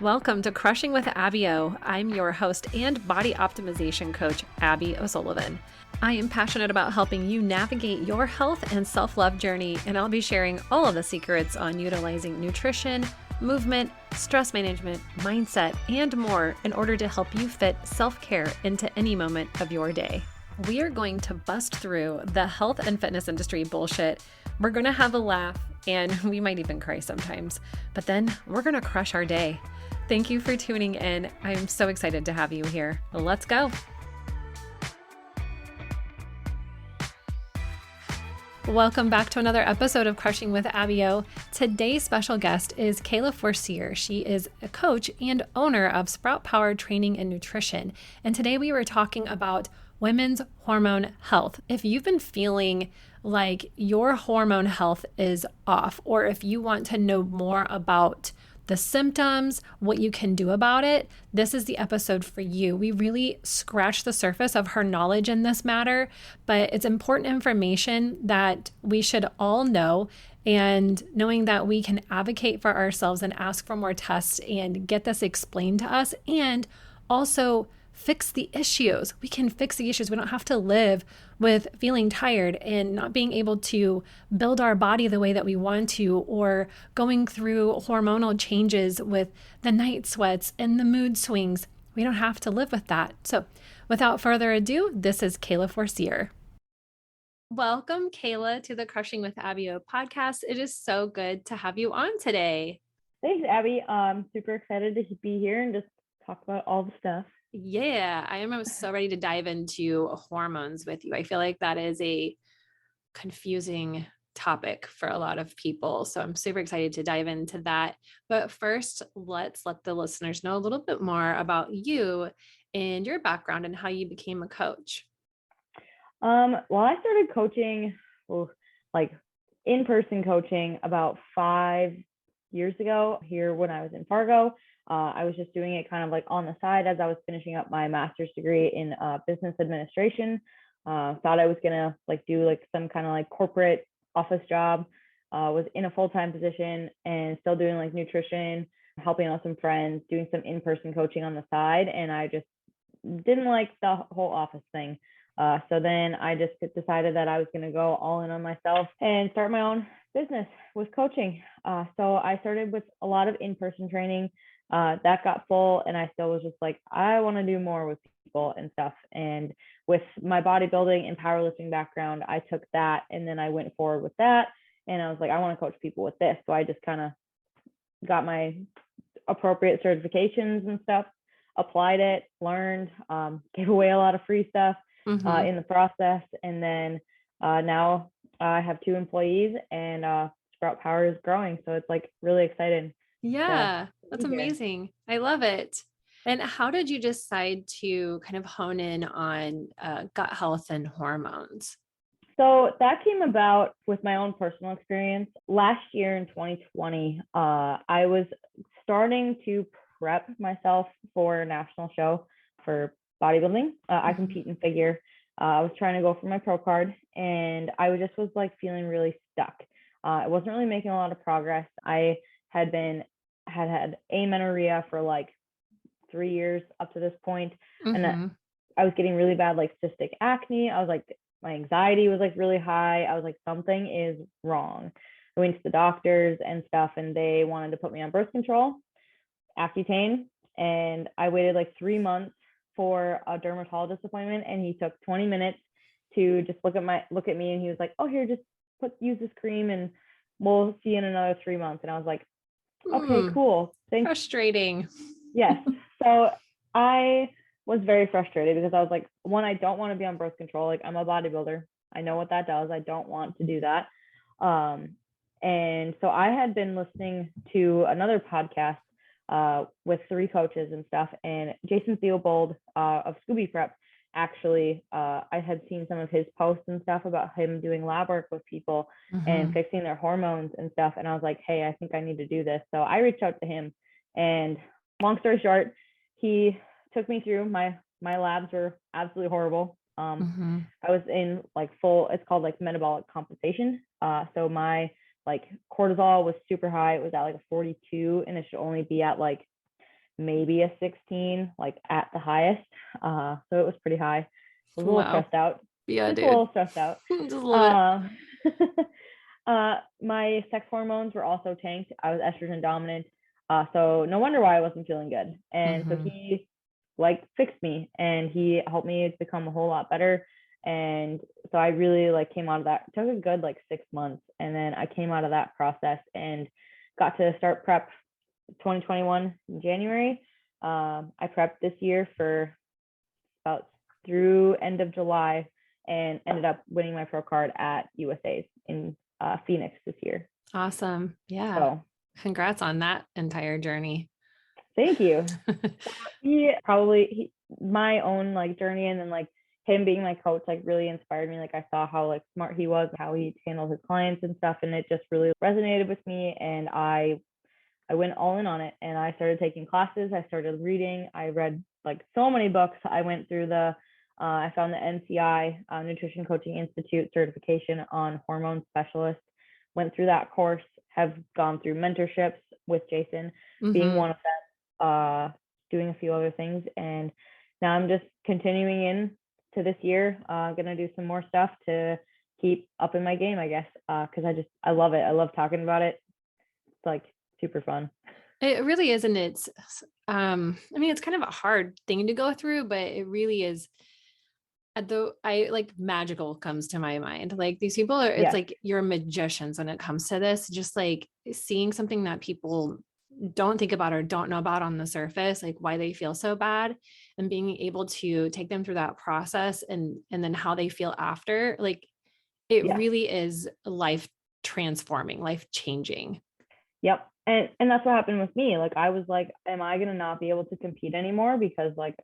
Welcome to Crushing with Abby O. I'm your host and body optimization coach, Abby O'Sullivan. I am passionate about helping you navigate your health and self-love journey, and I'll be sharing all of the secrets on utilizing nutrition, movement, stress management, mindset, and more in order to help you fit self-care into any moment of your day. We are going to bust through the health and fitness industry bullshit. We're going to have a laugh, and we might even cry sometimes, but then we're going to crush our day. Thank you for tuning in. I'm so excited to have you here. Let's go. Welcome back to another episode of Crushing with Abby O. Today's special guest is Kayla Forcier. She is a coach and owner of Sprout Power Training and Nutrition. And today we were talking about women's hormone health. If you've been feeling like your hormone health is off, or if you want to know more about the symptoms, what you can do about it, this is the episode for you. We really scratched the surface of her knowledge in this matter, but it's important information that we should all know, and knowing that we can advocate for ourselves and ask for more tests and get this explained to us, and also fix the issues. We can fix the issues. We don't have to live with feeling tired and not being able to build our body the way that we want to, or going through hormonal changes with the night sweats and the mood swings. We don't have to live with that. So without further ado, this is Kayla Forcier. Welcome, Kayla, to the Crushing with Abby O podcast. It is so good to have you on today. Thanks, Abby. I'm super excited to be here and just talk about all the stuff. Yeah, I am so ready to dive into hormones with you. I feel like that is a confusing topic for a lot of people. So I'm super excited to dive into that. But first, let's let the listeners know a little bit more about you and your background and how you became a coach. Well, I started coaching, like in-person coaching about 5 years ago here when I was in Fargo. I was just doing it kind of like on the side as I was finishing up my master's degree in business administration. Thought I was gonna do some kind of corporate office job. Was in a full-time position and still doing nutrition, helping out some friends, doing some in-person coaching on the side. And I just didn't like the whole office thing. So then I just decided that I was going to go all in on myself and start my own business with coaching. So I started with a lot of in-person training. That got full, and I still was just I want to do more with people and stuff. And with my bodybuilding and powerlifting background, I took that and then I went forward with that. And I was like, I want to coach people with this. So I just kind of got my appropriate certifications and stuff, applied it, learned, gave away a lot of free stuff in the process. And then now I have 2 employees, and Sprout Power is growing. So it's really exciting. Yeah, that's amazing. I love it. And how did you decide to kind of hone in on gut health and hormones? So that came about with my own personal experience. Last year in 2020, I was starting to prep myself for a national show for bodybuilding. I compete in figure. I was trying to go for my pro card, and I was feeling really stuck. I wasn't really making a lot of progress. I had amenorrhea for 3 years up to this point. And I was getting really bad cystic acne. I was my anxiety was really high. I was something is wrong. I went to the doctors and stuff, and they wanted to put me on birth control, Accutane, and I waited 3 months for a dermatologist appointment, and he took 20 minutes to just look at me, and he was like, oh, here, just use this cream and we'll see you in another 3 months. And I was like, okay, cool. Thanks. Frustrating. Yes. So I was very frustrated because I was one, I don't want to be on birth control. I'm a bodybuilder. I know what that does. I don't want to do that. And so I had been listening to another podcast with 3 coaches and stuff, and Jason Theobald of Scooby Prep, actually, I had seen some of his posts and stuff about him doing lab work with people and fixing their hormones and stuff. And I was like, hey, I think I need to do this. So I reached out to him, and long story short, he took me through my labs were absolutely horrible. I was in it's called metabolic compensation. So my cortisol was super high. It was at a 42, and it should only be at maybe a 16, like at the highest. So it was pretty high. I was a little Wow. stressed out. Yeah, Just a dude. little stressed out. Just a little bit. My sex hormones were also tanked. I was estrogen dominant. So no wonder why I wasn't feeling good. And so he like fixed me and he helped me become a whole lot better. And so I really like came out of that. It took a good like 6 months. And then I came out of that process and got to start prep 2021 in January. I prepped this year for about through end of July and ended up winning my pro card at USA's in Phoenix this year. Awesome. Yeah. So Congrats on that entire journey. thank you. My own like journey, and then like him being my coach like really inspired me. Like I saw how like smart he was, how he handled his clients and stuff, and it just really resonated with me. And I went all in on it, and I started taking classes. I started reading. I read like so many books. I went through I found the NCI Nutrition Coaching Institute certification on hormone specialist. Went through that course. Have gone through mentorships with Jason, being one of them. Doing a few other things, and now I'm just continuing in to this year. Gonna do some more stuff to keep up in my game, I guess, because I love it. I love talking about it. It's like super fun. It really is. And I mean, it's kind of a hard thing to go through, but it really is magical comes to my mind. Like these people are, it's like you're magicians when it comes to this, just like seeing something that people don't think about or don't know about on the surface, like why they feel so bad, and being able to take them through that process and then how they feel after, like it really is life transforming, life changing. Yep. And that's what happened with me. Like I was like, am I gonna not be able to compete anymore? Because like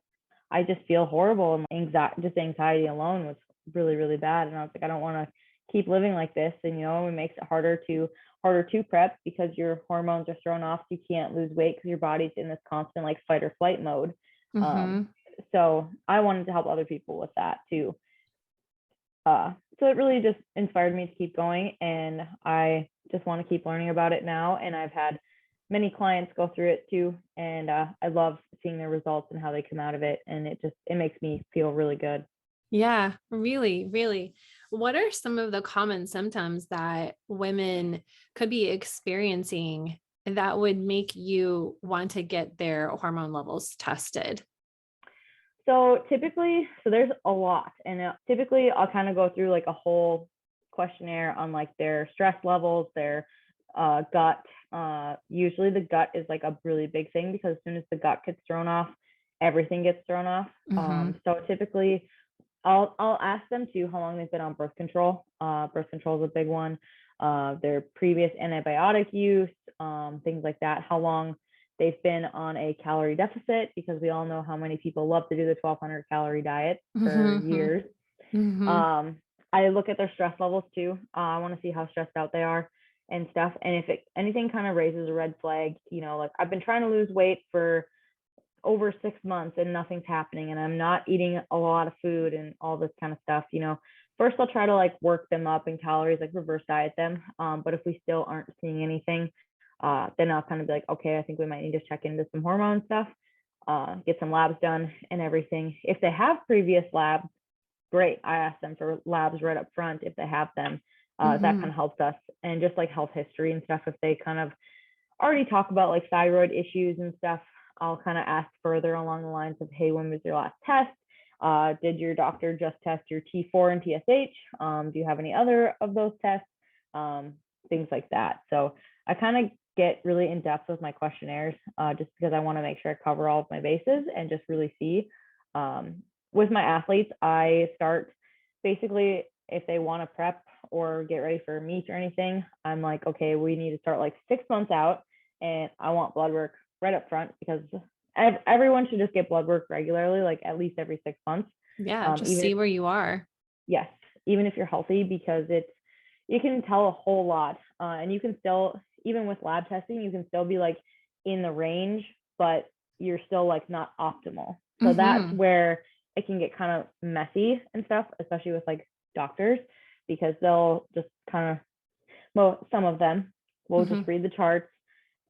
I just feel horrible, and anxiety alone was really, really bad. And I was like, I don't want to keep living like this. And it makes it harder to prep because your hormones are thrown off. You can't lose weight because your body's in this constant like fight or flight mode. So I wanted to help other people with that too. So it really just inspired me to keep going, and I just want to keep learning about it now. And I've had many clients go through it too, and I love seeing their results and how they come out of it, and it makes me feel really good. Yeah, really, really. What are some of the common symptoms that women could be experiencing that would make you want to get their hormone levels tested? So there's a lot, and typically I'll kind of go through like a whole questionnaire on like their stress levels, their gut. Usually the gut is like a really big thing because as soon as the gut gets thrown off, everything gets thrown off. So typically I'll ask them too how long they've been on birth control. Birth control is a big one. Their previous antibiotic use, things like that. How long they've been on a calorie deficit, because we all know how many people love to do the 1,200 calorie diet for years. I look at their stress levels too. I want to see how stressed out they are and stuff. And if anything kind of raises a red flag, like I've been trying to lose weight for over 6 months and nothing's happening, and I'm not eating a lot of food and all this kind of stuff, first I'll try to like work them up in calories, like reverse diet them. But if we still aren't seeing anything, then I'll kind of be like, okay, I think we might need to check into some hormone stuff, get some labs done and everything. If they have previous labs, great. I ask them for labs right up front if they have them. That kind of helps us. And just like health history and stuff, if they kind of already talk about like thyroid issues and stuff, I'll kind of ask further along the lines of, hey, when was your last test? Did your doctor just test your T4 and TSH? Do you have any other of those tests? Things like that. So I kind of get really in depth with my questionnaires, just because I want to make sure I cover all of my bases and just really see. With my athletes, I start basically if they want to prep or get ready for a meet or anything, I'm like, okay, we need to start like 6 months out, and I want blood work right up front, because everyone should just get blood work regularly, like at least every 6 months. Yeah, just see where you are. Yes, even if you're healthy, because you can tell a whole lot, and you can still, even with lab testing, you can still be like in the range, but you're still like not optimal. So that's where it can get kind of messy and stuff, especially with like doctors, because they'll just kind of, well, some of them will just read the charts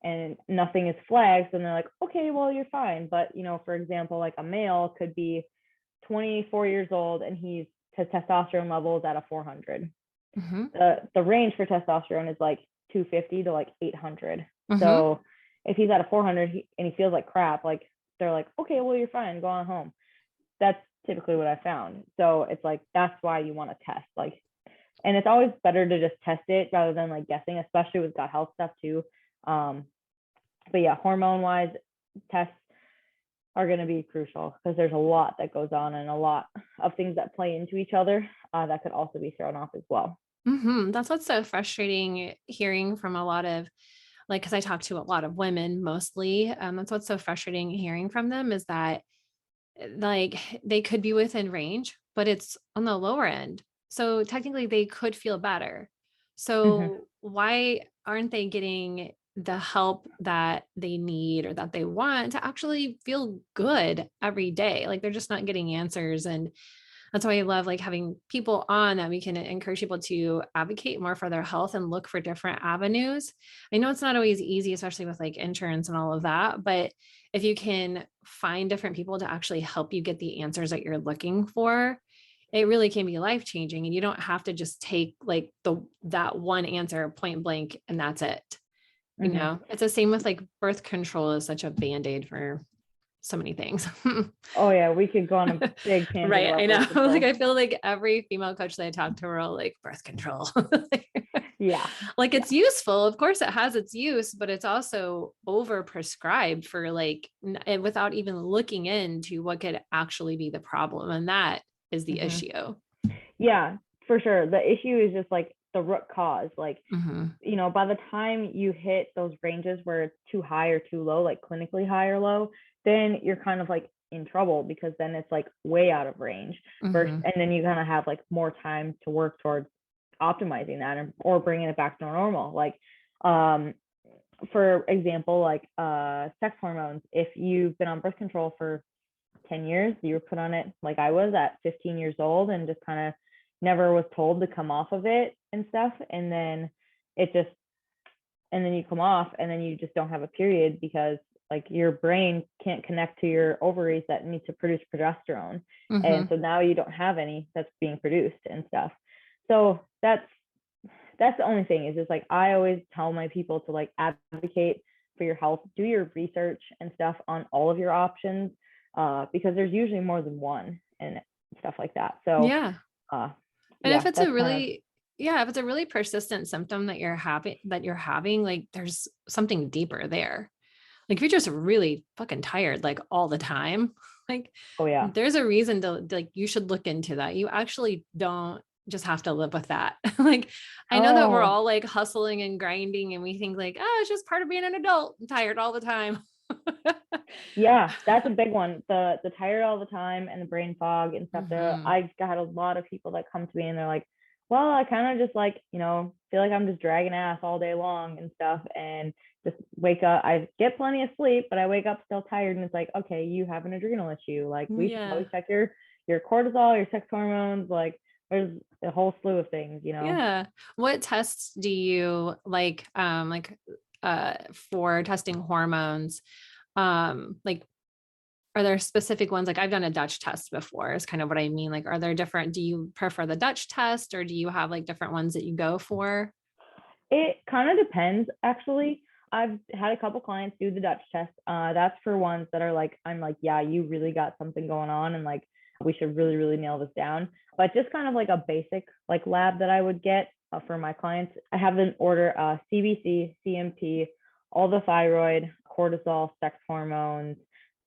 and nothing is flagged. So they're like, okay, well, you're fine. But, you know, for example, like a male could be 24 years old and his testosterone level is at a 400. The range for testosterone is like 250 to like 800. So if he's at a 400 and he feels like crap, like they're like, okay, well, you're fine, go on home. That's typically what I found. So it's like, that's why you want to test. Like, and it's always better to just test it rather than like guessing, especially with gut health stuff too. But yeah, hormone wise, tests are going to be crucial because there's a lot that goes on and a lot of things that play into each other that could also be thrown off as well. That's what's so frustrating hearing from a lot of, like, because I talk to a lot of women mostly. That's what's so frustrating hearing from them is that like they could be within range, but it's on the lower end. So technically they could feel better. So why aren't they getting the help that they need or that they want to actually feel good every day? Like they're just not getting answers. And that's why I love like having people on that we can encourage people to advocate more for their health and look for different avenues. I know it's not always easy, especially with like insurance and all of that, but if you can find different people to actually help you get the answers that you're looking for, it really can be life changing. And you don't have to just take like that one answer point blank and that's it. You know, it's the same with like birth control is such a band-aid for so many things. Oh yeah, we could go on a big tangent. Right. I know. Like I feel like every female coach that I talk to are all like birth control. Yeah. Like it's useful. Of course it has its use, but it's also over prescribed for like without even looking into what could actually be the problem. And that is the issue. Yeah, for sure. The issue is just like the root cause. Like, you know, by the time you hit those ranges where it's too high or too low, like clinically high or low, then you're kind of like in trouble because then it's like way out of range. And then you kind of have like more time to work towards optimizing that or bringing it back to normal. Like, for example, like sex hormones, if you've been on birth control for 10 years, you were put on it like I was at 15 years old and just kind of never was told to come off of it and stuff. And then you come off and then you just don't have a period because like your brain can't connect to your ovaries that need to produce progesterone. And so now you don't have any that's being produced and stuff. So that's the only thing is just like, I always tell my people to like advocate for your health, do your research and stuff on all of your options, because there's usually more than one and stuff like that. So yeah. And if it's if it's a really persistent symptom that you're having, like there's something deeper there. Like if you're just really fucking tired, like all the time, like, there's a reason to like, you should look into that. You actually don't just have to live with that. Like, I know that we're all like hustling and grinding and we think like, oh, it's just part of being an adult. I'm tired all the time. Yeah, that's a big one. The tired all the time and the brain fog and stuff. I got a lot of people that come to me and they're like, well, I kind of just like, you know, feel like I'm just dragging ass all day long and stuff and just wake up. I get plenty of sleep, but I wake up still tired. And it's like, okay, you have an adrenal issue. Like we should always check your cortisol, your sex hormones. Like there's a whole slew of things, you know? Yeah. What tests do you like for testing hormones? Like, are there specific ones? Like I've done a Dutch test before is kind of what I mean. Like, are there different, do you prefer the Dutch test or do you have like different ones that you go for? It kind of depends actually. I've had a couple clients do the Dutch test. That's for ones that are like, I'm like, yeah, you really got something going on and like, we should really, really nail this down. But just kind of like a basic like lab that I would get for my clients. I have them order CBC, CMP, all the thyroid, cortisol, sex hormones,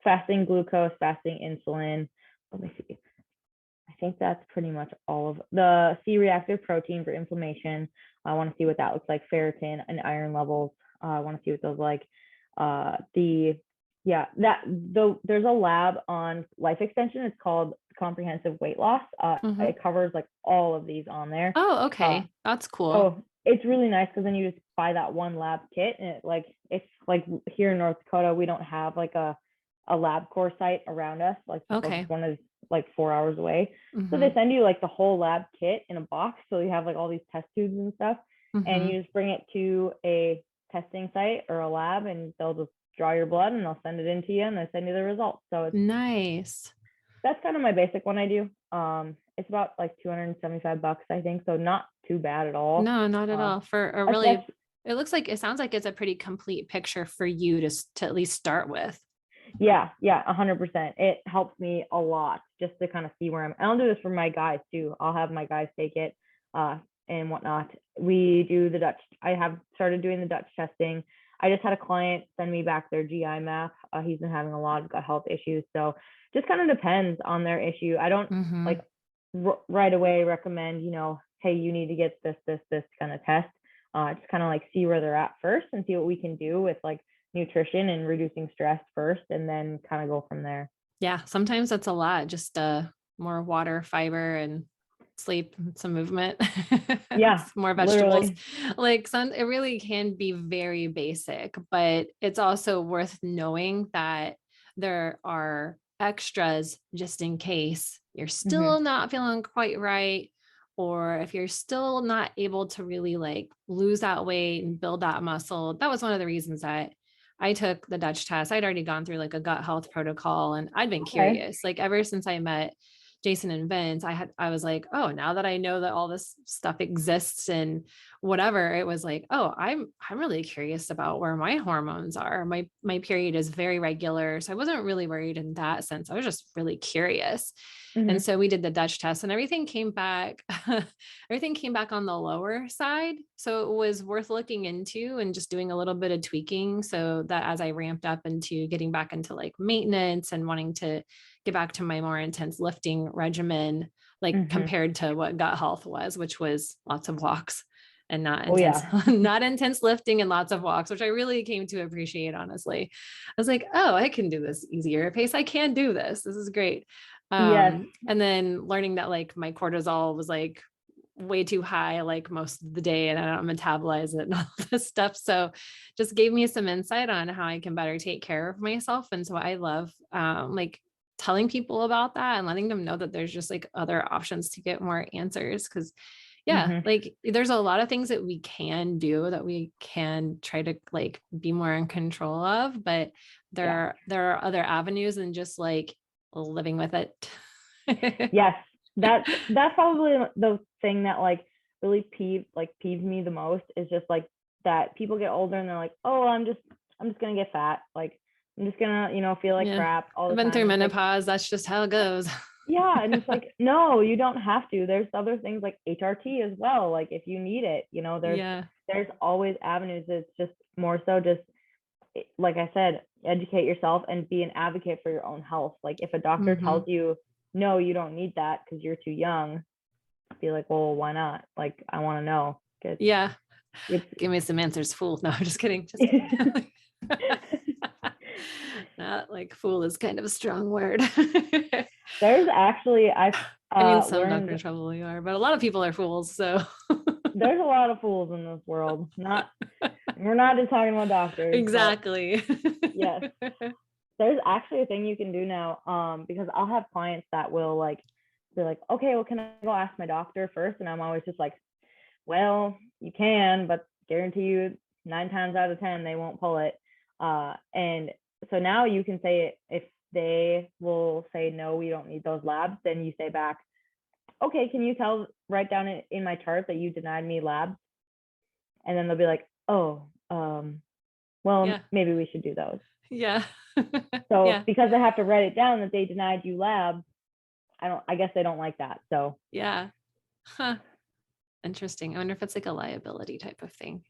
fasting glucose, fasting insulin. Let me see. I think that's pretty much all of the C-reactive protein for inflammation. I want to see what that looks like, ferritin and iron levels. I want to see what those like. There's a lab on Life Extension. It's called Comprehensive Weight Loss. It covers like all of these on there. Oh, okay. That's cool. Oh, it's really nice because then you just buy that one lab kit and it's like here in North Dakota, we don't have like a LabCorp site around us. Like the closest one is like 4 hours away. So they send you like the whole lab kit in a box. So you have like all these test tubes and stuff and you just bring it to a testing site or a lab, and they'll just draw your blood and they'll send it in to you and they send you the results. So it's Nice. that's kind of my basic one I do. It's about like $275, I think. So not too bad at all. No, not at all. For a really, it sounds like it's a pretty complete picture for you to at least start with. Yeah, 100%. It helps me a lot just to kind of see where I'm. I'll do this for my guys too. I'll have my guys take it and whatnot. We do the Dutch. I have started doing the Dutch testing. I just had a client send me back their GI map. He's been having a lot of gut health issues. So just kind of depends on their issue. I don't like right away recommend, hey, you need to get this kind of test. Just kind of like see where they're at first and see what we can do with like nutrition and reducing stress first, and then kind of go from there. Yeah. Sometimes that's a lot, just more water, fiber, and sleep, some movement. Yeah. More vegetables. Literally. It really can be very basic, but it's also worth knowing that there are extras just in case you're still not feeling quite right. Or if you're still not able to really like lose that weight and build that muscle. That was one of the reasons that I took the Dutch test. I'd already gone through like a gut health protocol, and I'd been curious, like ever since I met Jason and Vince, I was like, oh, now that I know that all this stuff exists and whatever, it was like, oh, I'm really curious about where my hormones are. My period is very regular. So I wasn't really worried in that sense. I was just really curious. And so we did the Dutch test and everything came back, on the lower side. So it was worth looking into and just doing a little bit of tweaking so that as I ramped up into getting back into like maintenance and wanting to get back to my more intense lifting regimen, like compared to what gut health was, which was lots of walks and not intense, not intense lifting and lots of walks, which I really came to appreciate. Honestly, I was like, oh, I can do this easier pace. I can do this. This is great. And then learning that like my cortisol was like way too high, like most of the day, and I don't metabolize it and all this stuff. So just gave me some insight on how I can better take care of myself. And so I love, like telling people about that and letting them know that there's just like other options to get more answers. Cause like there's a lot of things that we can do that we can try to like be more in control of, but there are other avenues than just like living with it. Yes. That's probably the thing that like really peeves me the most is just like that people get older and they're like, oh, I'm just gonna get fat. Like I'm just gonna, feel like crap all the time. I've been through menopause. That's just how it goes. Yeah. And it's like, no, you don't have to. There's other things like HRT as well. Like if you need it, there's always avenues. It's just more so just, like I said, educate yourself and be an advocate for your own health. Like if a doctor tells you, no, you don't need that because you're too young, be like, well, why not? Like, I want to know. Yeah. Give me some answers, fool. No, I'm just kidding. Just kidding. Not like fool is kind of a strong word. There's actually, I mean, some doctors probably are, but a lot of people are fools. So there's a lot of fools in this world. We're not just talking about doctors. Exactly. Yes. There's actually a thing you can do now, because I'll have clients that will like, be like, okay, well, can I go ask my doctor first? And I'm always just like, well, you can, but guarantee you 9 times out of 10, they won't pull it. And so now you can say, if they will say, no, we don't need those labs, then you say back, okay, can you write down in my chart that you denied me labs? And then they'll be like, oh, well, maybe we should do those. Yeah. So because I have to write it down that they denied you labs, I guess they don't like that. So yeah. Huh. Interesting. I wonder if it's like a liability type of thing.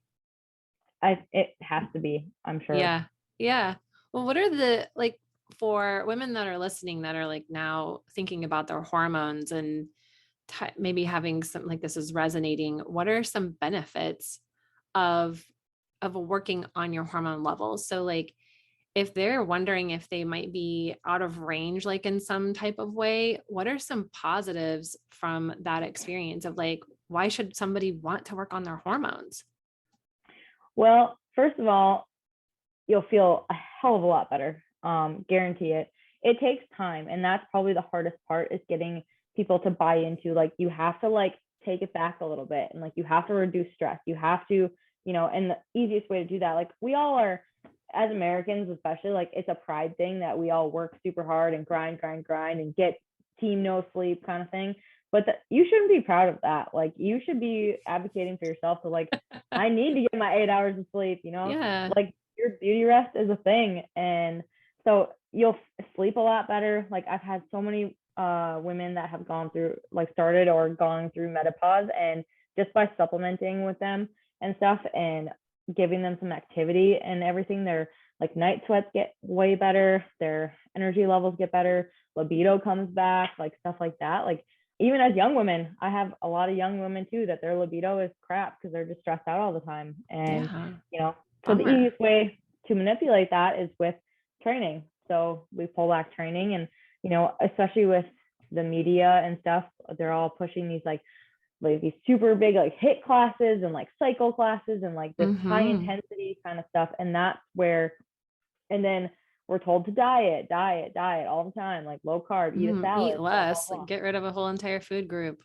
It has to be, I'm sure. Yeah. Yeah. Well, what are the, like, for women that are listening that are like now thinking about their hormones and maybe having something like this is resonating, what are some benefits of working on your hormone levels? So like, if they're wondering if they might be out of range, like in some type of way, what are some positives from that experience of like, why should somebody want to work on their hormones? Well, first of all, you'll feel a hell of a lot better. Guarantee it. It takes time. And that's probably the hardest part, is getting people to buy into, like, you have to like take it back a little bit, and like you have to reduce stress. You have to and the easiest way to do that, like we all are, as Americans, especially, like it's a pride thing that we all work super hard and grind and get team no sleep kind of thing. But you shouldn't be proud of that. Like you should be advocating for yourself to like, I need to get my 8 hours of sleep, Yeah. like your beauty rest is a thing. And so you'll sleep a lot better. Like I've had so many women that have gone through, like started or gone through menopause, and just by supplementing with them and stuff and giving them some activity and everything, their like night sweats get way better, their energy levels get better, libido comes back, like stuff like that. Like even as young women, I have a lot of young women too that their libido is crap because they're just stressed out all the time. And so the easiest way to manipulate that is with training. So we pull back training, and especially with the media and stuff, they're all pushing these like these super big like HIIT classes and like cycle classes and like this high intensity kind of stuff. And that's where, and then we're told to diet all the time, like low carb, eat a salad, eat less, blah, blah, blah. Get rid of a whole entire food group.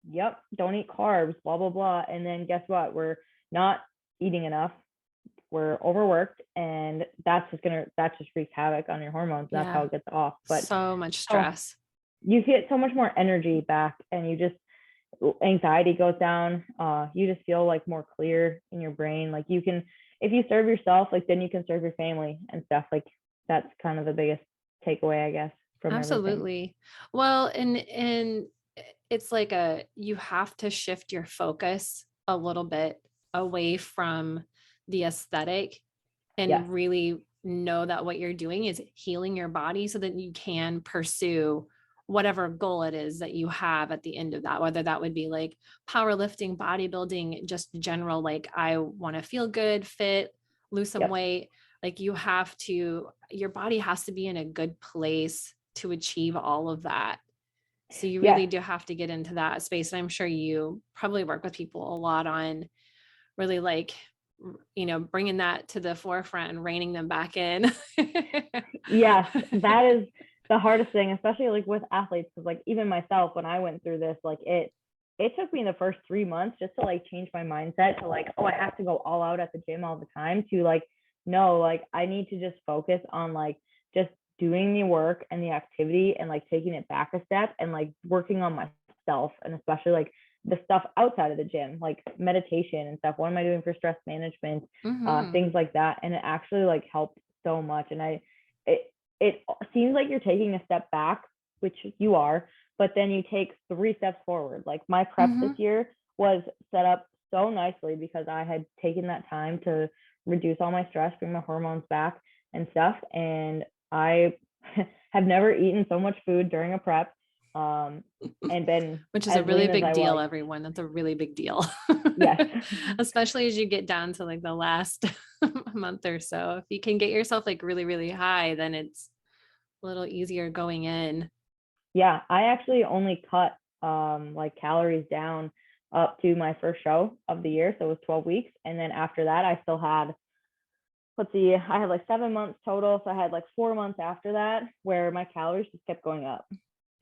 Yep. Don't eat carbs, blah, blah, blah. And then guess what? We're not eating enough. We're overworked, and that just wreaks havoc on your hormones. That's how it gets off. But so much stress. You get so much more energy back, and you just, anxiety goes down. You just feel like more clear in your brain. Like you can, if you serve yourself, like then you can serve your family and stuff. Like that's kind of the biggest takeaway, I guess, from Absolutely. everything. Well, and it's like you have to shift your focus a little bit away from the aesthetic and really know that what you're doing is healing your body so that you can pursue whatever goal it is that you have at the end of that, whether that would be like powerlifting, bodybuilding, just general, like I want to feel good, fit, lose some weight. Like your body has to be in a good place to achieve all of that. So you really do have to get into that space. And I'm sure you probably work with people a lot on really like, bringing that to the forefront and reining them back in. Yes, that is the hardest thing, especially like with athletes. Cause like even myself, when I went through this, like it took me the first 3 months just to like change my mindset to like, oh, I have to go all out at the gym all the time, to like, no, like I need to just focus on like just doing the work and the activity and like taking it back a step and like working on myself, and especially like the stuff outside of the gym, like meditation and stuff. What am I doing for stress management? Things like that. And it actually like helped so much. And it seems like you're taking a step back, which you are, but then you take 3 steps forward. Like my prep this year was set up so nicely because I had taken that time to reduce all my stress, bring my hormones back and stuff. And I have never eaten so much food during a prep. And been, which is a really big deal, everyone. That's a really big deal. Yes. Especially as you get down to like the last month or so. If you can get yourself like really, really high, then it's a little easier going in. Yeah. I actually only cut like calories down up to my first show of the year. So it was 12 weeks. And then after that, I still had, I had like 7 months total. So I had like 4 months after that where my calories just kept going up,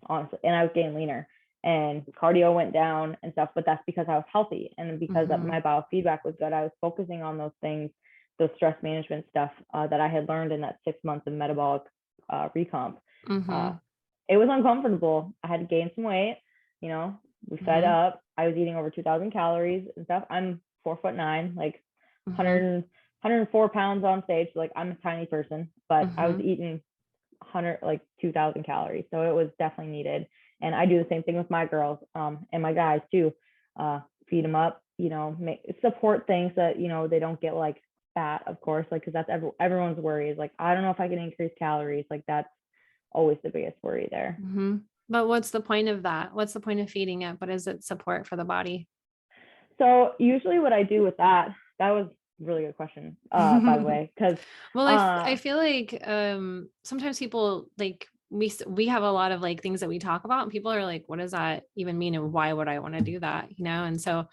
honestly, and I was getting leaner and cardio went down and stuff. But that's because I was healthy, and because my biofeedback was good. I was focusing on those things, those stress management stuff that I had learned in that 6 months of metabolic recomp. It was uncomfortable. I had to gain some weight. We fed up. I was eating over 2,000 calories and stuff. I'm 4'9", like 104 pounds on stage. So like I'm a tiny person, but I was eating 2,000 calories. So it was definitely needed. And I do the same thing with my girls and my guys too. Feed them up, support things that, they don't get like fat, of course, like, cause that's everyone's worry is like, I don't know if I can increase calories. Like that's always the biggest worry there. But what's the point of that? What's the point of feeding it? What is it support for the body? So usually what I do with that was a really good question, by the way, because I feel like sometimes people like we have a lot of like things that we talk about and people are like, what does that even mean? And why would I want to do that? And so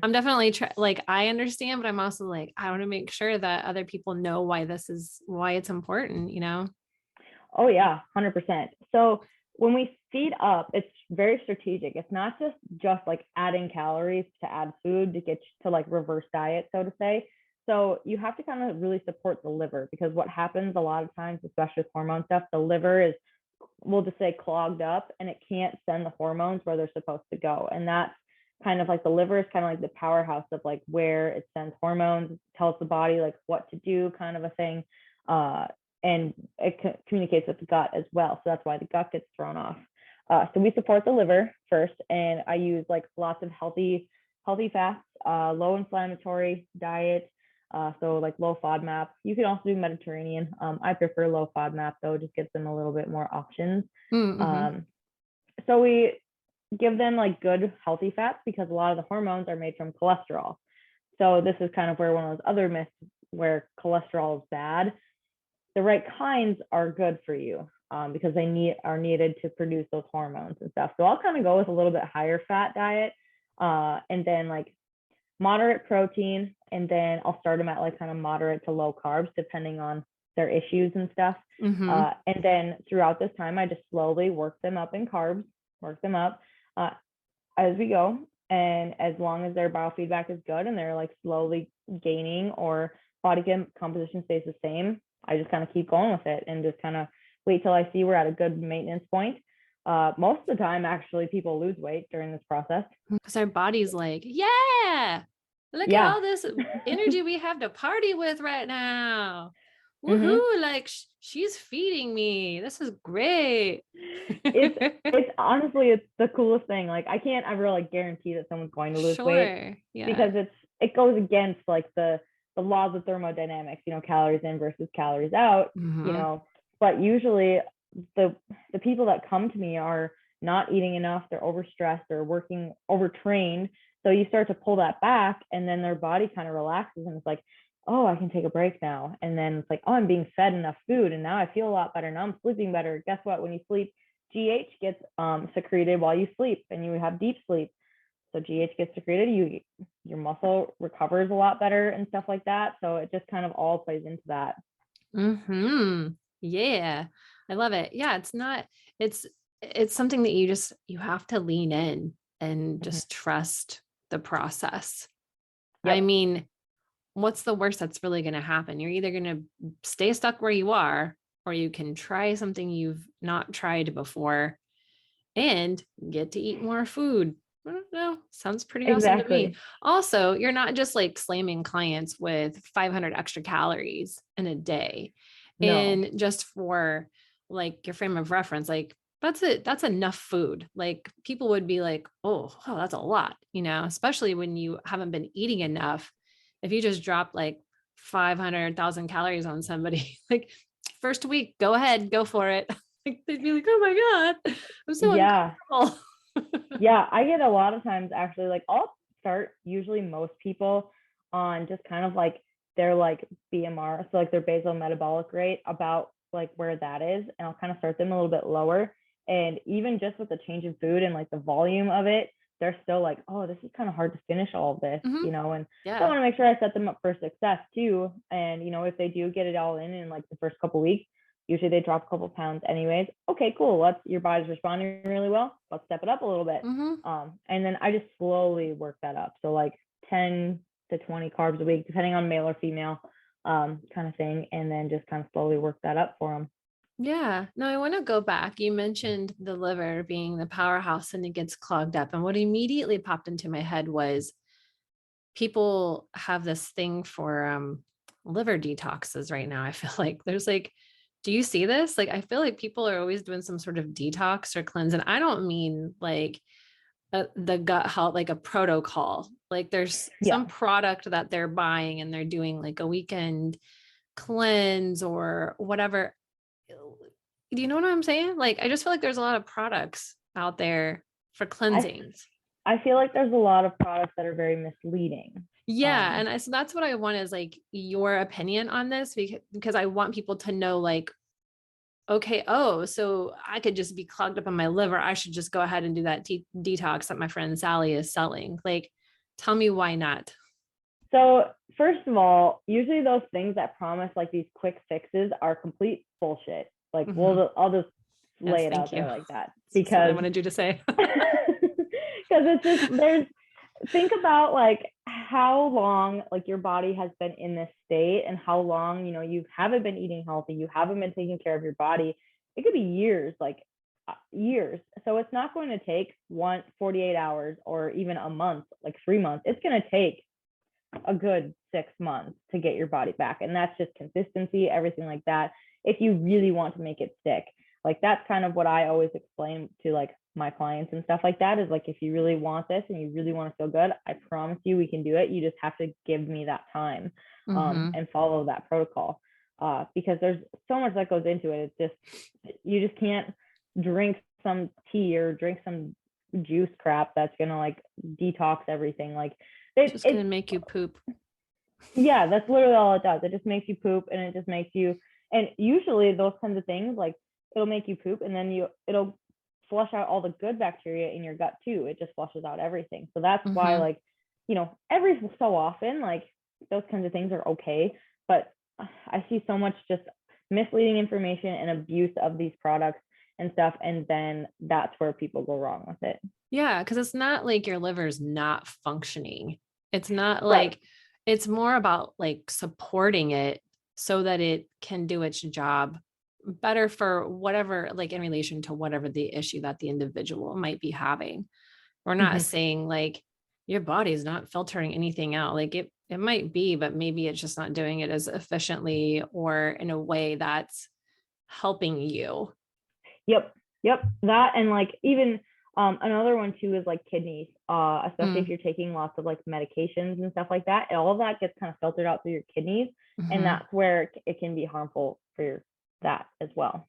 I'm definitely like, I understand, but I'm also like, I want to make sure that other people know why it's important, Oh yeah, 100%. So when we feed up, it's very strategic. It's not just like adding calories to add food to get to like reverse diet, so to say. So you have to kind of really support the liver, because what happens a lot of times, especially with hormone stuff, the liver is, we'll just say, clogged up, and it can't send the hormones where they're supposed to go. And that's kind of like, the liver is kind of like the powerhouse of like where it sends hormones, tells the body like what to do, kind of a thing. And it communicates with the gut as well. So that's why the gut gets thrown off. So we support the liver first, and I use like lots of healthy fats, low inflammatory diet. So like low FODMAP. You can also do Mediterranean. I prefer low FODMAP though, just gives them a little bit more options. Mm-hmm. So we give them like good healthy fats, because a lot of the hormones are made from cholesterol. So this is kind of where one of those other myths where cholesterol is bad. The right kinds are good for you, because they are needed to produce those hormones and stuff. So I'll kind of go with a little bit higher fat diet, and then like moderate protein, and then I'll start them at like kind of moderate to low carbs depending on their issues and stuff. Mm-hmm. And then throughout this time, I just slowly work them up in carbs, work them up as we go. And as long as their biofeedback is good and they're like slowly gaining, or body composition stays the same, I just kind of keep going with it and just kind of wait till I see we're at a good maintenance point. Most of the time, actually, people lose weight during this process. Because our body's like, yeah, look at all this energy we have to party with right now. Woohoo. Mm-hmm. Like she's feeding me. This is great. It's honestly, it's the coolest thing. Like I can't ever like guarantee that someone's going to lose weight, because it goes against like the laws of thermodynamics, calories in versus calories out, mm-hmm. But usually the people that come to me are not eating enough, they're overstressed or working overtrained. So you start to pull that back, and then their body kind of relaxes, and it's like, oh, I can take a break now. And then it's like, oh, I'm being fed enough food, and now I feel a lot better. Now I'm sleeping better. Guess what? When you sleep, GH gets secreted while you sleep, and you have deep sleep. So GH gets secreted, your muscle recovers a lot better and stuff like that. So it just kind of all plays into that. Mm-hmm. Yeah, I love it. Yeah, it's something that you have to lean in and just trust the process. Yep. I mean, what's the worst that's really going to happen? You're either going to stay stuck where you are, or you can try something you've not tried before and get to eat more food. I don't know. Sounds pretty awesome to me. Also, you're not just like slamming clients with 500 extra calories in a day. No. And just for like your frame of reference, like that's it. That's enough food. Like people would be like, oh, that's a lot, especially when you haven't been eating enough. If you just drop like 500,000 calories on somebody, like first week, go ahead, go for it. Like they'd be like, oh my God, I'm so uncomfortable. Yeah, I get a lot of times actually, like I'll start usually most people on just kind of like their like BMR, so like their basal metabolic rate, about like where that is, and I'll kind of start them a little bit lower. And even just with the change in food and like the volume of it, they're still like, oh, this is kind of hard to finish all of this, and so I want to make sure I set them up for success too. And if they do get it all in like the first couple weeks, usually they drop a couple pounds anyways. Okay, cool. Your body's responding really well. Let's step it up a little bit. And then I just slowly work that up. So like 10 to 20 carbs a week, depending on male or female, kind of thing. And then just kind of slowly work that up for them. Yeah. Now I want to go back. You mentioned the liver being the powerhouse and it gets clogged up. And what immediately popped into my head was people have this thing for liver detoxes right now. I feel like there's like, do you see this? Like, I feel like people are always doing some sort of detox or cleanse. And I don't mean like the gut health, like a protocol, like there's some product that they're buying and they're doing like a weekend cleanse or whatever. Do you know what I'm saying? Like, I just feel like there's a lot of products out there for cleansings. I feel like there's a lot of products that are very misleading. Yeah. And so that's what I want is like your opinion on this, because I want people to know like, okay, so I could just be clogged up on my liver. I should just go ahead and do that detox that my friend Sally is selling. Like, tell me why not? So first of all, usually those things that promise like these quick fixes are complete bullshit. Like, I'll just lay Yes, it out thank there you. like that, That's what I because wanted you to say. it's just, think about like how long like your body has been in this state, and how long, you haven't been eating healthy, you haven't been taking care of your body. It could be years, like years. So it's not going to take 48 hours or even a month, like 3 months. It's going to take a good 6 months to get your body back. And that's just consistency, everything like that. If you really want to make it stick, like that's kind of what I always explain to like my clients and stuff like that, is like, if you really want this and you really want to feel good, I promise you we can do it. You just have to give me that time, and follow that protocol, because there's so much that goes into it. It's just, you just can't drink some tea or drink some juice crap that's gonna like detox everything. Like It's just gonna make you poop. Yeah, that's literally all it does. It just makes you poop, and it just makes you, and usually those kinds of things, like it'll make you poop, and then it'll flush out all the good bacteria in your gut too. It just flushes out everything. So that's why, like, every so often, like those kinds of things are okay. But I see so much just misleading information and abuse of these products and stuff. And then that's where people go wrong with it. Yeah. Cause it's not like your liver's not functioning. It's not like, it's more about like supporting it so that it can do its job better for whatever, like in relation to whatever the issue that the individual might be having. We're not saying like your body's not filtering anything out. Like it might be, but maybe it's just not doing it as efficiently or in a way that's helping you. Yep. That, and like even another one too is like kidneys, especially if you're taking lots of like medications and stuff like that. And all of that gets kind of filtered out through your kidneys, and that's where it can be harmful for that as well.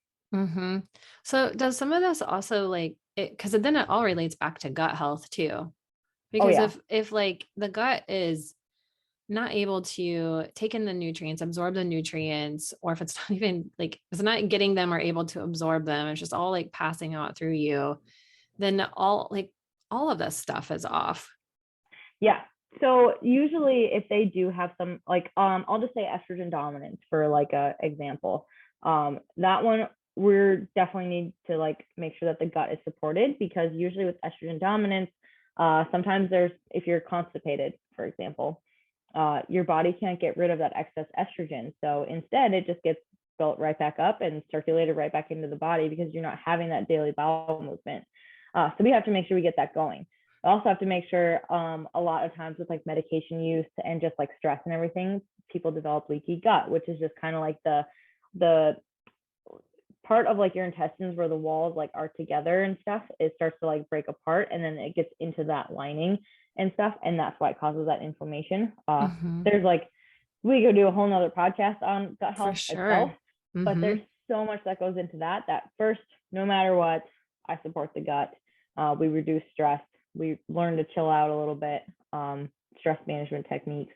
So does some of this also like it, because then it all relates back to gut health too, because if like the gut is not able to take in the nutrients, absorb the nutrients, or if it's not even like, it's not getting them or able to absorb them, it's just all like passing out through you, then all of this stuff is off. Yeah. So usually if they do have some like, I'll just say estrogen dominance for like a example, that one, we're definitely need to like make sure that the gut is supported, because usually with estrogen dominance, sometimes if you're constipated, for example, your body can't get rid of that excess estrogen. So instead, it just gets built right back up and circulated right back into the body, because you're not having that daily bowel movement. So we have to make sure we get that going. We also have to make sure, a lot of times with like medication use and just like stress and everything, people develop leaky gut, which is just kind of like the part of like your intestines where the walls like are together and stuff. It starts to like break apart, and then it gets into that lining and stuff, and that's why it causes that inflammation. There's like, we could do a whole nother podcast on gut health itself, but there's so much that goes into that first, no matter what, I support the gut. We reduce stress, we learn to chill out a little bit, stress management techniques.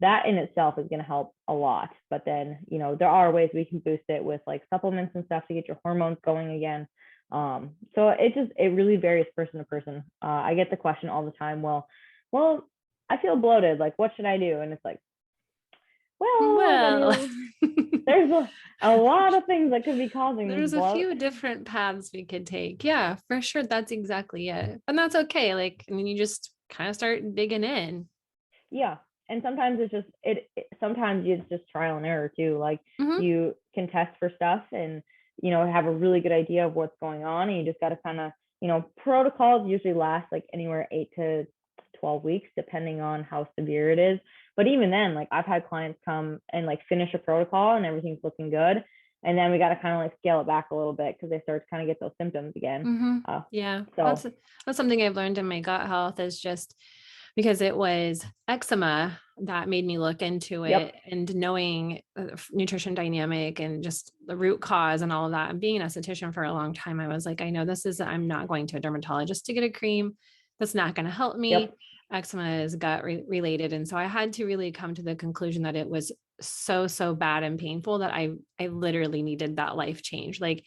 That in itself is going to help a lot. But then, there are ways we can boost it with like supplements and stuff to get your hormones going again. So it really varies person to person. I get the question all the time, well, I feel bloated, like what should I do? And it's like, well, there's a lot of things that could be causing there's this bloat. A few different paths we could take. Yeah, for sure. That's exactly it. And that's okay. Like, I mean, you just kind of start digging in. Yeah. And sometimes it's just, sometimes it's just trial and error too. Like you can test for stuff and, have a really good idea of what's going on. And you just got to kind of, protocols usually last like anywhere 8 to 12 weeks, depending on how severe it is. But even then, like I've had clients come and like finish a protocol and everything's looking good. And then we got to kind of like scale it back a little bit, because they start to kind of get those symptoms again. Yeah. So that's something I've learned in my gut health, is just because it was eczema that made me look into it, and knowing nutrition dynamic and just the root cause and all of that. And being an esthetician for a long time, I was like, I know I'm not going to a dermatologist to get a cream. That's not going to help me. Eczema is gut related. And so I had to really come to the conclusion that it was so bad and painful that I literally needed that life change. Like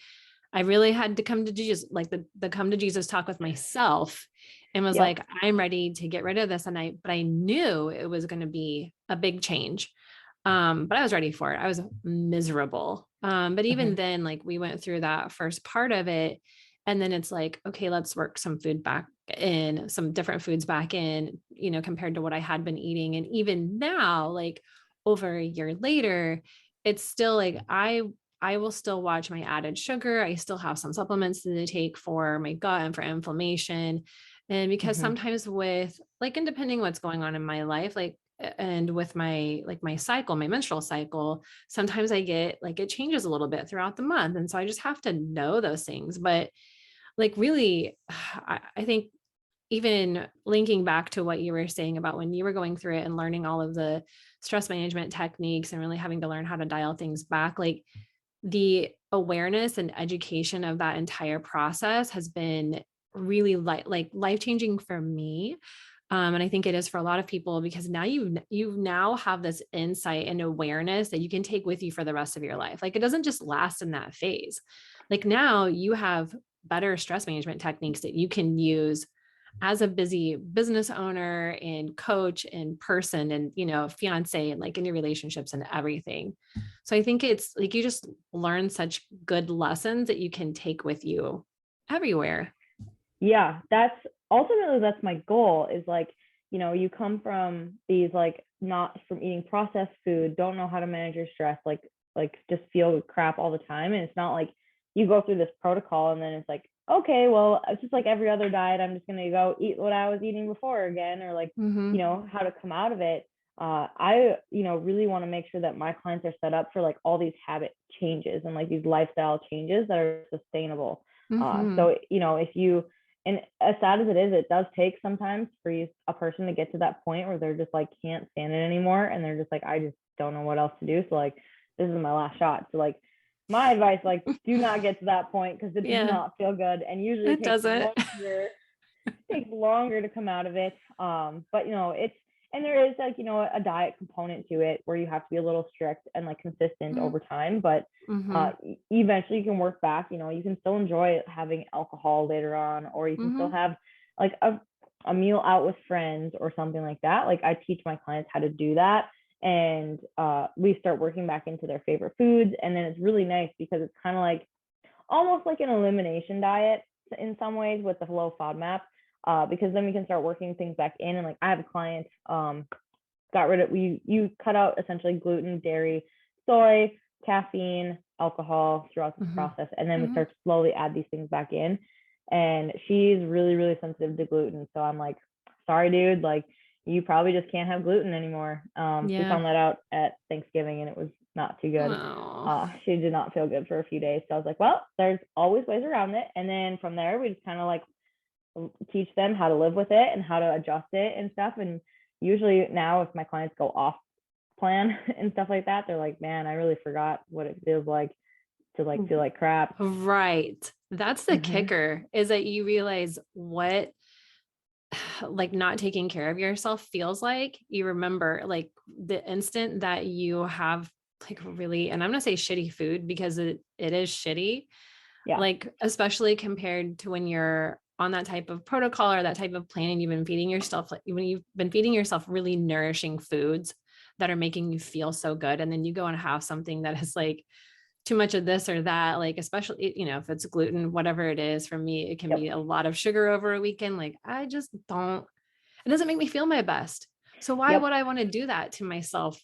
I really had to come to Jesus, like the come to Jesus talk with myself, and was like, I'm ready to get rid of this. But I knew it was going to be a big change. But I was ready for it. I was miserable. But even Mhm. then, like we went through that first part of it. And then it's like, okay, let's work some food back in, some different foods back in, compared to what I had been eating. And even now, like over a year later, it's still like I will still watch my added sugar. I still have some supplements to take for my gut and for inflammation. And because Mhm. sometimes with like, and depending what's going on in my life, like, and with my like my cycle, my menstrual cycle, sometimes I get like it changes a little bit throughout the month. And so I just have to know those things. But like really, I think even linking back to what you were saying about when you were going through it and learning all of the stress management techniques and really having to learn how to dial things back, like the awareness and education of that entire process has been really like life-changing for me. And I think it is for a lot of people because now you now have this insight and awareness that you can take with you for the rest of your life. Like it doesn't just last in that phase. Like now you have better stress management techniques that you can use as a busy business owner and coach and person and fiance and like in your relationships and everything. So I think it's like you just learn such good lessons that you can take with you everywhere. Yeah, that's my goal is like, you come from these like not from eating processed food, don't know how to manage your stress, like just feel crap all the time. And it's not like you go through this protocol and then it's like, okay, well, it's just like every other diet. I'm just gonna go eat what I was eating before again, or like, Mm-hmm. how to come out of it. I, really want to make sure that my clients are set up for like all these habit changes and like these lifestyle changes that are sustainable. Mm-hmm. So, if you, and as sad as it is, it does take sometimes for a person to get to that point where they're just like can't stand it anymore and they're just like, I just don't know what else to do. So like this is my last shot. So like my advice, like do not get to that point because it does Yeah, not feel good and usually it doesn't. takes longer to come out of it. But it's, and there is like, a diet component to it where you have to be a little strict and like consistent over time. But Mm-hmm. eventually you can work back, you can still enjoy having alcohol later on, or you can still Mm-hmm. have like a meal out with friends or something like that. Like I teach my clients how to do that. And we start working back into their favorite foods. And then it's really nice because it's kind of like almost like an elimination diet in some ways with the low FODMAP, because then we can start working things back in. And like I have a client got rid of, you cut out essentially gluten, dairy, soy, caffeine, alcohol throughout this Mm-hmm. process, and then we Mm-hmm. start to slowly add these things back in. And she's really really sensitive to gluten, so I'm like, sorry dude, like you probably just can't have gluten anymore. We Yeah. found that out at Thanksgiving and it was not too good. Oh. She did not feel good for a few days, so I was like, well, there's always ways around it. And then from there we just kind of like teach them how to live with it and how to adjust it and stuff. And usually now if my clients go off plan and stuff like that, they're like, man, I really forgot what it feels like to like feel like crap. Right. That's the Mm-hmm. kicker is that you realize what like not taking care of yourself feels like. You remember like the instant that you have like really, and I'm gonna say shitty food because it is shitty, Yeah. like especially compared to when you're on that type of protocol or that type of plan and you've been feeding yourself like when you've been feeding yourself really nourishing foods that are making you feel so good. And then you go and have something that is like too much of this or that, like especially if it's gluten, whatever it is. For me, it can be Yep. a lot of sugar over a weekend. Like I just don't, it doesn't make me feel my best. So why Yep. would I want to do that to myself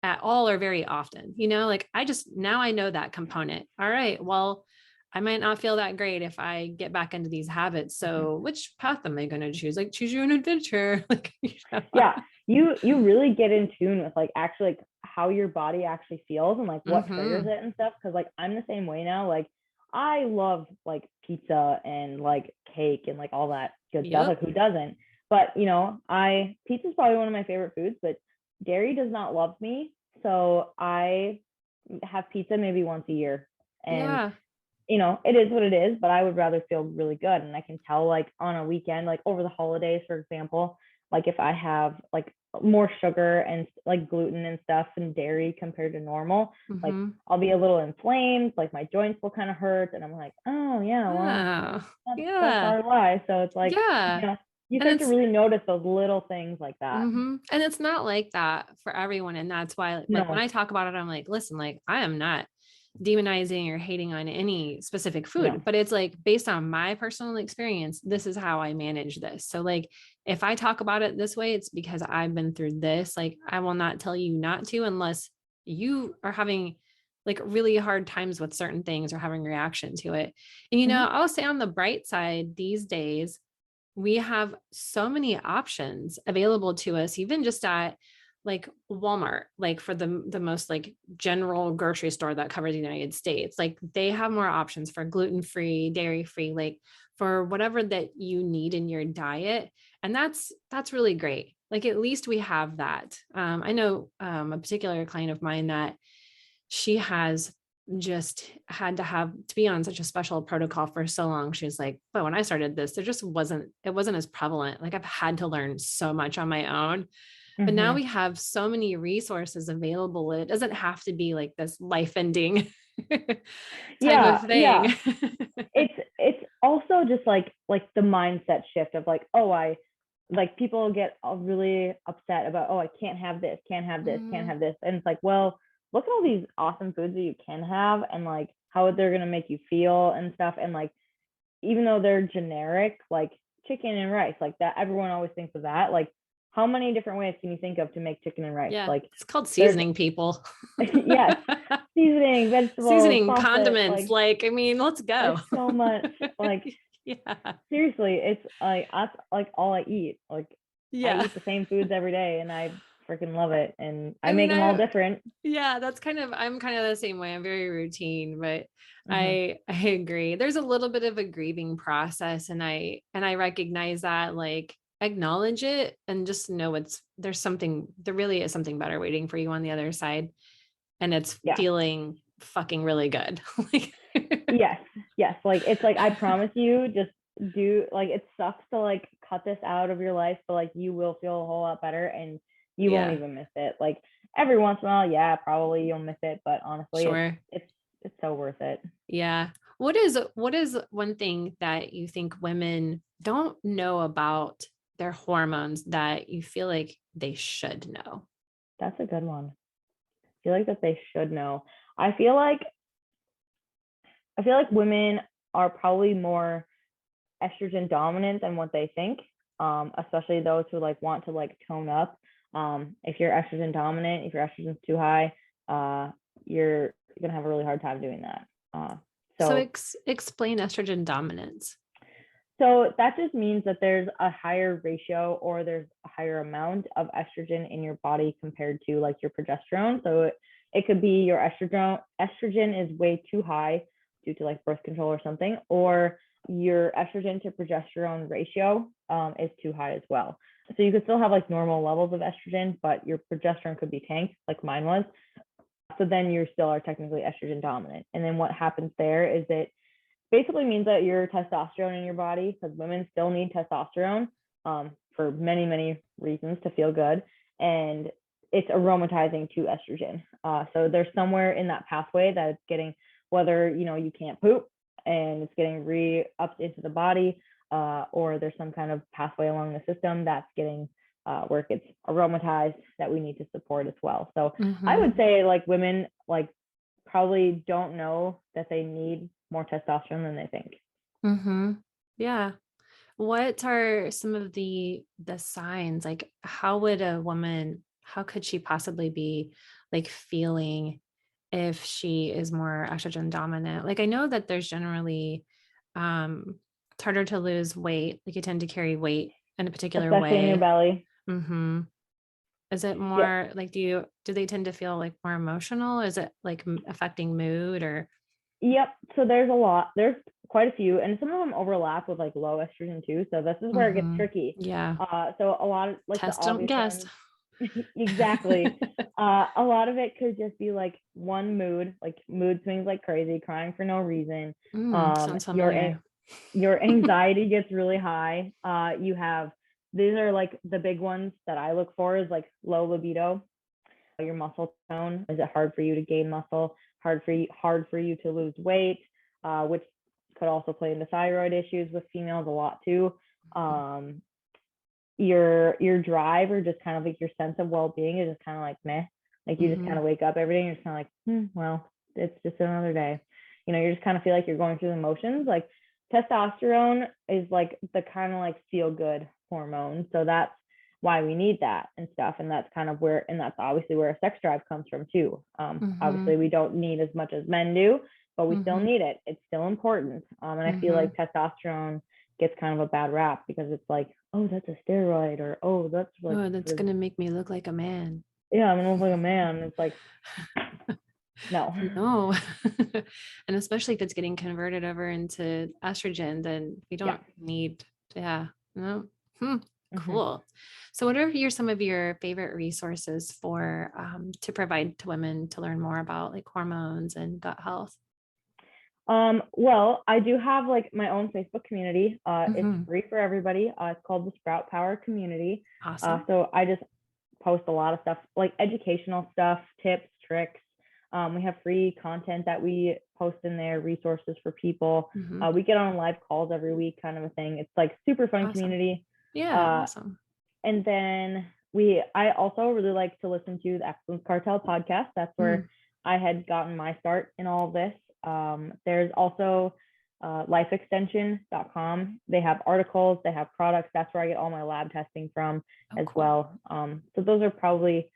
at all or very often? Like I just, now I know that component. All right, well, I might not feel that great if I get back into these habits. Mm-hmm. So which path am I going to choose? Like choose your own adventure. Like, Yeah. You really get in tune with like actually like how your body actually feels and like what triggers Mm-hmm. it and stuff. Cause like I'm the same way now. Like I love like pizza and like cake and like all that good stuff. Like Yep. who doesn't? But I pizza is probably one of my favorite foods, but dairy does not love me. So I have pizza maybe once a year. And Yeah. it is what it is, but I would rather feel really good. And I can tell like on a weekend, like over the holidays, for example, like if I have like more sugar and like gluten and stuff and dairy compared to normal, like Mm-hmm. I'll be a little inflamed, like my joints will kind of hurt. And I'm like, oh yeah, well, Yeah. that's Yeah. our life. So it's like, Yeah. you And start to really notice those little things like that. and it's not like that for everyone. And that's why, like, when No, I talk about it, I'm like, listen, like, I am not demonizing or hating on any specific no. food, but it's like based on my personal experience, this is how I manage this. So like if I talk about it this way, it's because I've been through this. Like I will not tell you not to unless you are having like really hard times with certain things or having reaction to it. And Mhm. I'll say on the bright side, these days we have so many options available to us, even just at like Walmart, like for the most like general grocery store that covers the United States. Like they have more options for gluten-free, dairy-free, like for whatever that you need in your diet. And that's really great. Like at least we have that. I know a particular client of mine that she has just had to be on such a special protocol for so long. She was like, but when I started this, it wasn't as prevalent. Like I've had to learn so much on my own, but now Mhm. we have so many resources available. It doesn't have to be like this life ending type of Yeah, thing. yeah. It's also just like the mindset shift of like, oh, I like people get really upset about, oh, I can't have this, can't have this, can't Mm, have this. And it's like, well, look at all these awesome foods that you can have and like how they're gonna make you feel and stuff. And like even though they're generic, like chicken and rice, like that, everyone always thinks of that. Like, how many different ways can you think of to make chicken and rice? yeah, Like, it's called there's, seasoning, people. yes, seasoning, vegetables, Seasoning, sauces. condiments. Like, Like, I mean, let's there's go. so much. Like, Yeah. seriously, it's like that's like all I eat. Like, I Yeah. eat the same foods every day, and I freaking love it. And I I make mean, them all different. yeah, I'm kind of the same way. I'm very routine, but Hmm. I agree. There's a little bit of a grieving process and I recognize that, like acknowledge it and just know there really is something better waiting for you on the other side. And it's Yeah. feeling fucking really good. Like, Yes. Yes. Like it's like I promise you, just do like it sucks to like cut this out of your life, but like you will feel a whole lot better and you won't yeah, even miss it. Like every once in a while, yeah, probably you'll miss it, but honestly, sure. it's so worth it. Yeah. What is one thing that you think women don't know about their hormones that you feel like they should know? That's a good one. I feel like that they should know. I feel like I feel like women are probably more estrogen dominant than what they think. Especially those who like want to like tone up. If you're estrogen dominant, if your estrogen's too high, you're gonna have a really hard time doing that. So So explain estrogen dominance. so that just means that there's a higher ratio or there's a higher amount of estrogen in your body compared to like your progesterone. So it could be your estrogen is way too high due to like birth control or something, or your estrogen to progesterone ratio is too high as well. So you could still have like normal levels of estrogen, but your progesterone could be tanked, like mine was. So then you still are technically estrogen dominant. And then what happens there is it basically means that your testosterone in your body, because women still need testosterone for many, many reasons to feel good. And it's aromatizing to estrogen. So there's somewhere in that pathway that it's getting, whether, you can't poop and it's getting re-upped into the body, or there's some kind of pathway along the system that's getting where it gets aromatized that we need to support as well. So I Mm-hmm. would say like women like probably don't know that they need more testosterone than they think. Mm-hmm. Yeah. What are some of the signs? Like how could she possibly be like feeling if she is more estrogen dominant? Like I know that there's generally it's harder to lose weight. Like you tend to carry weight in a particular Especially in your way. belly. Mm-hmm. Is it Yep. more like do they tend to feel like more emotional? Is it like affecting mood or Yep. So there's a lot. There's quite a few, and some of them overlap with like low estrogen too. So this is where it gets mm-hmm. tricky. Yeah. So a lot of like the Test don't obvious guess. ones, exactly. A lot of it could just be like one mood, like mood swings like crazy, crying for no reason. Sounds Your familiar. your anxiety gets really high. You have these are like the big ones that I look for is like low libido, your muscle tone. Is it hard for you to gain muscle? Hard for you to lose weight, which could also play into thyroid issues with females a lot too. Um, your drive or just kind of like your sense of well-being is just kind of like meh. Like you just kind of wake up every day and you're just kind of like, well, it's just another day. You just kind of feel like you're going through the motions. Like testosterone is like the kind of like feel good hormone. So that's why we need that and stuff. And that's kind of where, and that's obviously where a sex drive comes from too. Obviously we don't need as much as men do, but we still need it. It's still important. And I feel like testosterone gets kind of a bad rap because it's like, oh, that's a steroid, or oh, that's like, oh, that's gonna make me look like a man. Yeah, I'm gonna look like a man. It's like, no. And especially if it's getting converted over into estrogen, then we don't need. No. Cool. So what are some of your favorite resources for to provide to women to learn more about like hormones and gut health? Well, I do have like my own Facebook community. It's free for everybody. It's called the Sprout Power Community. Awesome. So I just post a lot of stuff, like educational stuff, tips, tricks. We have free content that we post in there, resources for people. We get on live calls every week, kind of a thing. It's like super fun community. Yeah, awesome. And then I also really like to listen to the Excellence Cartel podcast. That's where I had gotten my start in all of this. There's also lifeextension.com. They have articles, they have products. That's where I get all my lab testing from as well. So those are probably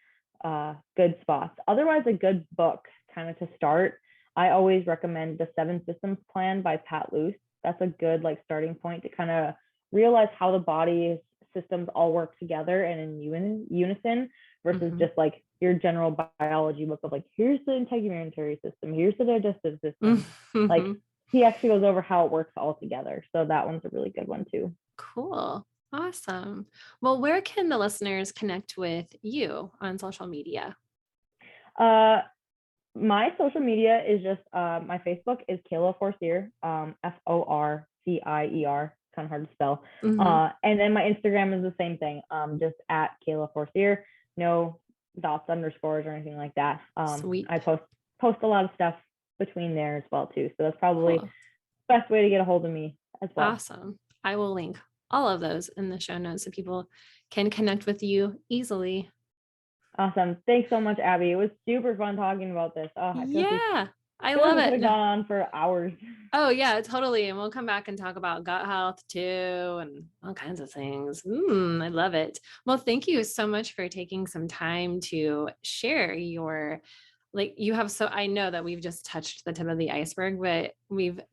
good spots. Otherwise, a good book kind of to start, I always recommend The 7 Systems Plan by Pat Luce. That's a good like starting point to kind of realize how the body's systems all work together and in unison versus just like your general biology book of like, here's the integumentary system, here's the digestive system. Like he actually goes over how it works all together. So that one's a really good one too. Cool. Awesome. Well, where can the listeners connect with you on social media? My social media is just my Facebook is Kayla Forcier, Forcier, kind of hard to spell. And then my Instagram is the same thing, just at Kayla Forcier, no dots, underscores, or anything like that. Sweet. I post a lot of stuff between there as well too. So that's probably the best way to get a hold of me as well. Awesome. I will link all of those in the show notes so people can connect with you easily. Awesome. Thanks so much, Abby. It was super fun talking about this. Oh, I love it. We could have gone on for hours. Oh yeah, totally. And we'll come back and talk about gut health too and all kinds of things. I love it. Well, thank you so much for taking some time to share your, I know that we've just touched the tip of the iceberg, but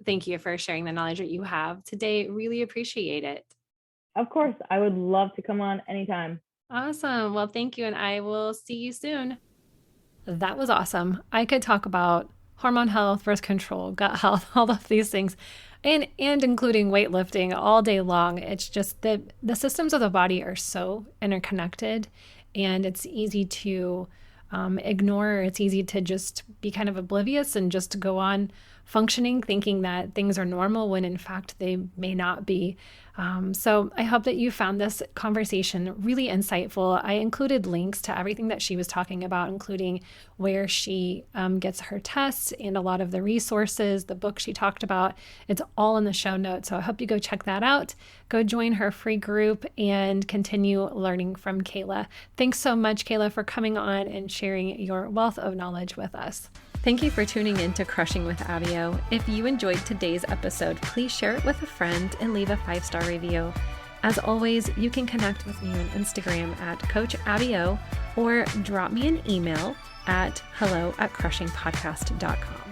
thank you for sharing the knowledge that you have today. Really appreciate it. Of course. I would love to come on anytime. Awesome. Well, thank you. And I will see you soon. That was awesome. I could talk about hormone health, birth control, gut health, all of these things, and including weightlifting all day long. It's just that the systems of the body are so interconnected, and it's easy to ignore. It's easy to just be kind of oblivious and just go on functioning, thinking that things are normal when in fact they may not be. So I hope that you found this conversation really insightful. I included links to everything that she was talking about, including where she gets her tests and a lot of the resources, the book she talked about. It's all in the show notes. So I hope you go check that out. Go join her free group and continue learning from Kayla. Thanks so much, Kayla, for coming on and sharing your wealth of knowledge with us. Thank you for tuning in to Crushing with Abio. If you enjoyed today's episode, please share it with a friend and leave a 5-star review. As always, you can connect with me on Instagram at Coach Abio or drop me an email at hello@crushingpodcast.com.